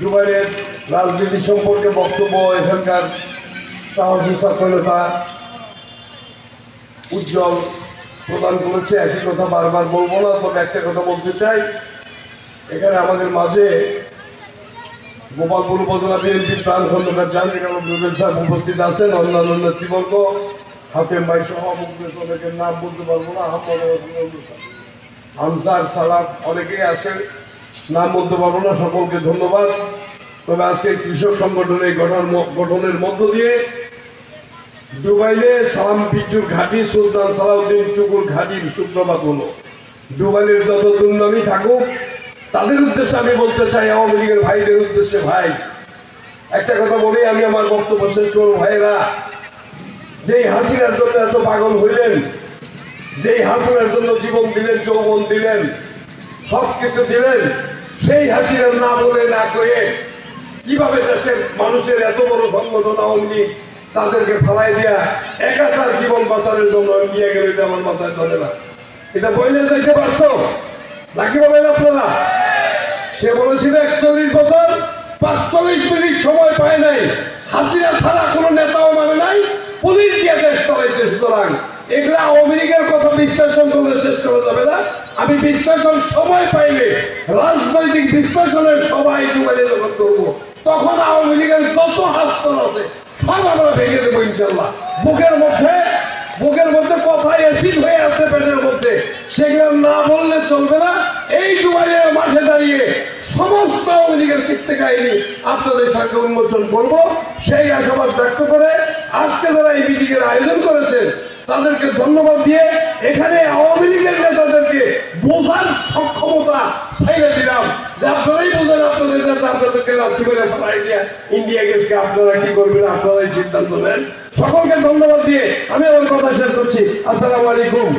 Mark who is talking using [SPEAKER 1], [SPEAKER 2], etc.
[SPEAKER 1] দুবাইয়ের রাজনীতি সম্পর্কে বক্তব্য এখানকার সাহসী সফলতা উজ্জ্বল প্রদান করেছে। একই কথা বারবার বলবো না, তবে একটা কথা বলতে চাই। এখানে আমাদের মাঝে গোপালপুর উপজেলা বিএনপির প্রাণ খন্দকার জাহাঙ্গীর রুবেল সাহেব উপস্থিত আছেন, অন্যান্য নেতৃবর্গ, হাতেম ভাই সহ অনেকের নাম বলতে পারবো না, আনসার সালাম অনেকেই আছেন, নাম বলতে পারবো না, সকলকে ধন্যবাদ। তবে আজকে কৃষক সংগঠন এই গঠনের মধ্য দিয়ে ডুবাইলে সালাম পিটুর ঘাঁটি সুলতান সালাউদ্দিন টুকুর ঘাঁটির সূত্রপাত হলো। ডুবাইলের যত দুর্নামই থাকুক, তাদের উদ্দেশ্যে আমি বলতে চাই, আওয়ামী লীগের ভাইদের উদ্দেশ্যে, ভাই একটা কথা বলি, আমি আমার বক্তব্য শেষ করব। ভাইয়েরা, যেই হাসিনার জন্য এত পাগল হইলেন, যেই হাসিনার জন্য জীবন দিলেন, যৌবন দিলেন, সবকিছু দিলেন, সেই হাসিনার না বলে না করে কিভাবে দেশের মানুষের এত বড় সংগঠন আওয়ামী লীগ তাদেরকে ফালাই দিয়া একাধার জীবন বাঁচানোর জন্য নিয়ে গেলে আমার মাথায় ধরে না। এটা বইলে যাইতে পারত নাকি বলেন আপনারা? সে বলেছিল 41 বছর 45 মিনিট সময় পায় নাই, হাসিনা ছাড়া কোনো নেতাও মানে নাই, পুলিশ দিয়ে দেশ চালাইছে। সুতরাং এগুলো আওয়ামী লীগের কথা বিশ্লেষণ করলে শেষ করা যাবে না। আমি বিশ্লেষণ সময় পাইলে রাজনৈতিক বিশ্লেষণের সবাই ডুবাইলে যখন করবো, তখন আওয়ামী লীগের যত হাস্তর আছে সব আমরা ভেঙে দেবো ইনশাল্লাহ। বুকের মধ্যে কথা অ্যাসিড হয়ে আছে পেটের মধ্যে, সেগুলো না বললে চলবে না। এই ডুবাইয়ের মাঠে দাঁড়িয়ে সমস্ত আওয়ামী লীগের কীর্তি কাহিনী আপনাদের সাথে উন্মোচন করব, সেই আশাবাদ ব্যক্ত করে আজকে যারা এই মিটিংয়ের আয়োজন করেছেন তাদেরকে ধন্যবাদ দিয়ে এখানে আওয়ামী লীগের নেতাদেরকে বোঝার সক্ষমতা ছেড়ে দিলাম যে আপনারাই বোঝেন, আপনাদের নেতা আপনাদেরকে রাত্রি করে ফেলাই দিয়া ইন্ডিয়া গেছে, আপনারা কি করবেন, আপনারাই সিদ্ধান্ত নেন। সকলকে ধন্যবাদ দিয়ে আমি আমার কথা শেষ করছি। আসসালামু আলাইকুম।